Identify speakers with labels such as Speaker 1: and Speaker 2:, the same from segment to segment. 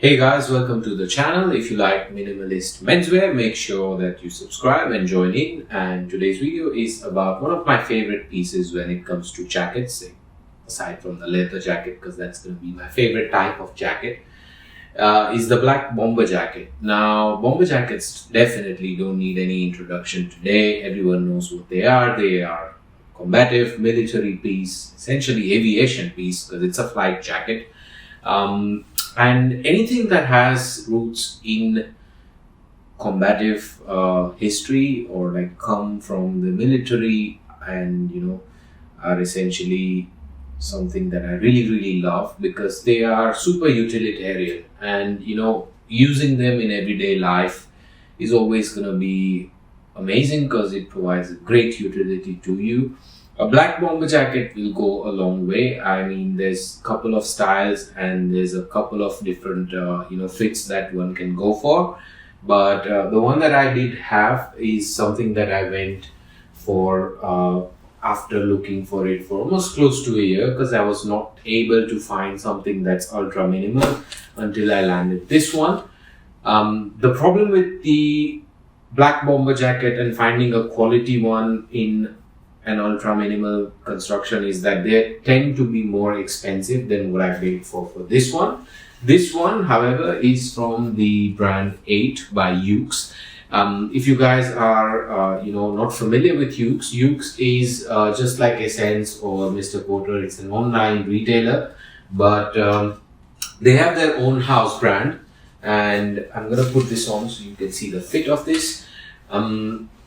Speaker 1: Hey guys, welcome to the channel. If you like minimalist menswear, make sure that you subscribe and join in. And today's video is about one of my favorite pieces when it comes to jackets, aside from the leather jacket, because that's going to be my favorite type of jacket, is the black bomber jacket. Now, bomber jackets definitely don't need any introduction today. Everyone knows what they are. They are combative military piece, essentially aviation piece, because it's a flight jacket. And anything that has roots in combative history or like come from the military and are essentially something that I really love, because they are super utilitarian, and using them in everyday life is always going to be amazing because it provides a great utility to you. A black bomber jacket will go a long way. I mean, there's a couple of styles and there's a couple of different fits that one can go for. But the one that I did have is something that I went for after looking for it for almost close to a year, because I was not able to find something that's ultra minimal until I landed this one. The problem with the black bomber jacket and finding a quality one in an ultra minimal construction is that they tend to be more expensive than what I paid for this one. This one, however, is from the brand 8 by Yoox. If you guys are not familiar with Yoox, Yoox is just like Essence or Mr. Porter. It's an online retailer, but they have their own house brand, and I'm gonna put this on so you can see the fit of this.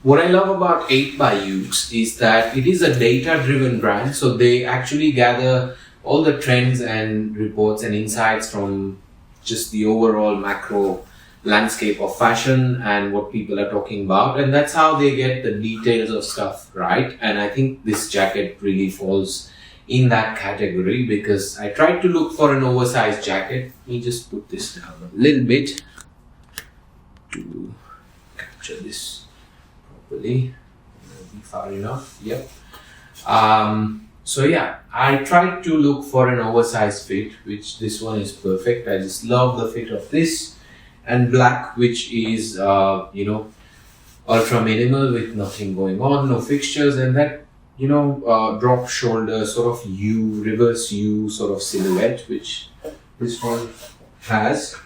Speaker 1: What I love about 8 by Yoox is that it is a data-driven brand, so they actually gather all the trends and reports and insights from just the overall macro landscape of fashion and what people are talking about, and that's how they get the details of stuff right. And I think this jacket really falls in that category, because I tried to look for an oversized jacket. Let me just put this down a little bit to capture this properly. Be far enough. Yep. So yeah, I tried to look for an oversized fit, which this one is perfect. I just love the fit of this, and black, which is ultra minimal with nothing going on, no fixtures, and that drop shoulder sort of reverse U sort of silhouette, which this one has.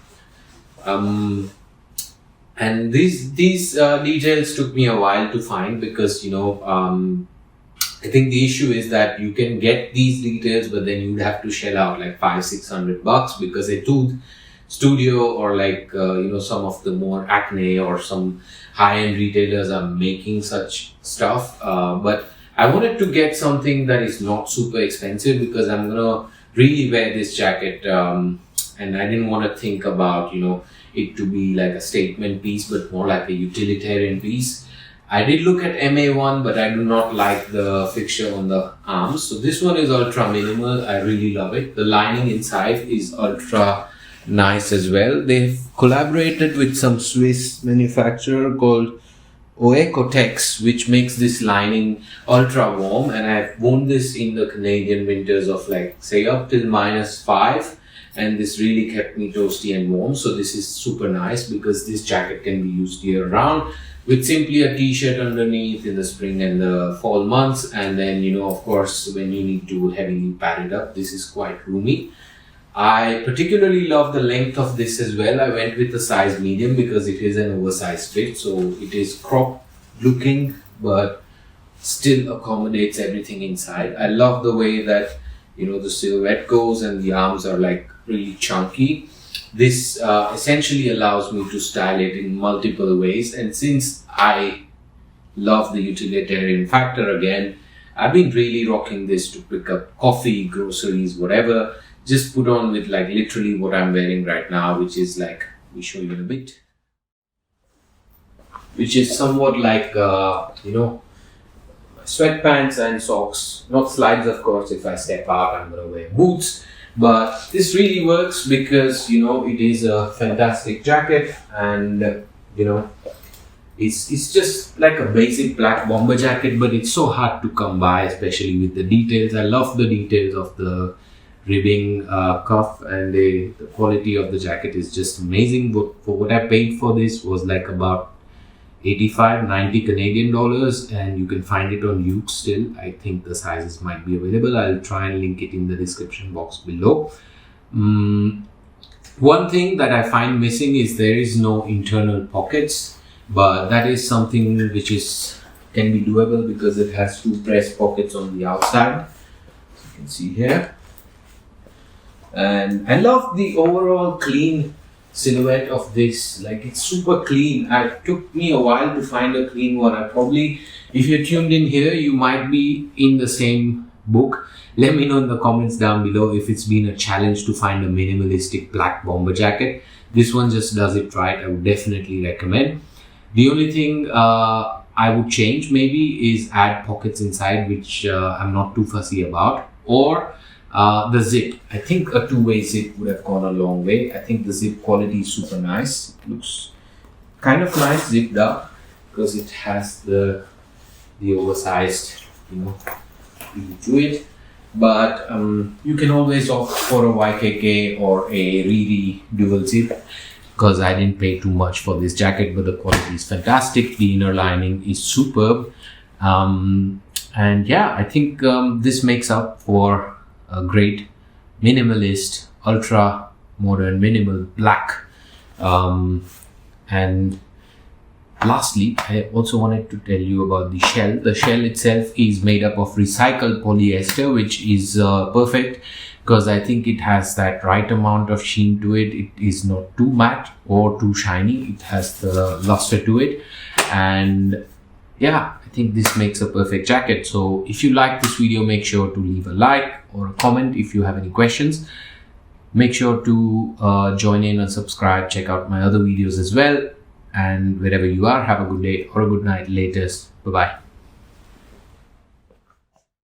Speaker 1: And these details took me a while to find, because I think the issue is that you can get these details, but then you'd have to shell out like $500-600, because a tooth studio or like some of the more Acne or some high-end retailers are making such stuff. But I wanted to get something that is not super expensive, because I'm gonna really wear this jacket, and I didn't want to think about it to be like a statement piece, but more like a utilitarian piece. I did look at MA1, but I do not like the fixture on the arms. So this one is ultra minimal. I really love it. The lining inside is ultra nice as well. They've collaborated with some Swiss manufacturer called Oecotex, which makes this lining ultra warm. And I've worn this in the Canadian winters of like say up till -5. And this really kept me toasty and warm. So this is super nice, because this jacket can be used year round with simply a t-shirt underneath in the spring and the fall months. And then, of course, when you need to heavily pad it up, this is quite roomy. I particularly love the length of this as well. I went with the size medium because it is an oversized fit. So it is crop looking, but still accommodates everything inside. I love the way that the silhouette goes and the arms are like really chunky. This essentially allows me to style it in multiple ways, and since I love the utilitarian factor again, I've been really rocking this to pick up coffee, groceries, whatever. Just put on with like literally what I'm wearing right now, which is like, let me show you in a bit, which is somewhat like sweatpants and socks, not slides of course. If I step out, I'm gonna wear boots, but this really works because it is a fantastic jacket, and it's just like a basic black bomber jacket, but it's so hard to come by, especially with the details. I love the details of the ribbing cuff, and the quality of the jacket is just amazing. For what I paid for this was like about 85-90 Canadian dollars, and you can find it on Yoox still. I think the sizes might be available. I'll try and link it in the description box below. One thing that I find missing is there is no internal pockets, but that is something which can be doable because it has 2 press pockets on the outside. So you can see here. And I love the overall clean silhouette of this. Like, it's super clean. It took me a while to find a clean one. If you're tuned in here, you might be in the same book. Let me know in the comments down below if it's been a challenge to find a minimalistic black bomber jacket. This one just does it right. I would definitely recommend. The only thing I would change maybe is add pockets inside, which I'm not too fussy about, or the zip. I think a 2-way zip would have gone a long way. I think the zip quality is super nice. It looks kind of nice zipped up because it has the oversized, feel to it. But you can always opt for a YKK or a Riri dual zip, because I didn't pay too much for this jacket, but the quality is fantastic. The inner lining is superb. And yeah, I think this makes up for a great minimalist, ultra modern, minimal black. And lastly, I also wanted to tell you about the shell. The shell itself is made up of recycled polyester, which is perfect because I think it has that right amount of sheen to it. It is not too matte or too shiny. It has the luster to it. And yeah, I think this makes a perfect jacket. So if you like this video, make sure to leave a like or a comment. If you have any questions, make sure to join in and subscribe. Check out my other videos as well. And wherever you are, have a good day or a good night. Latest. Bye-bye.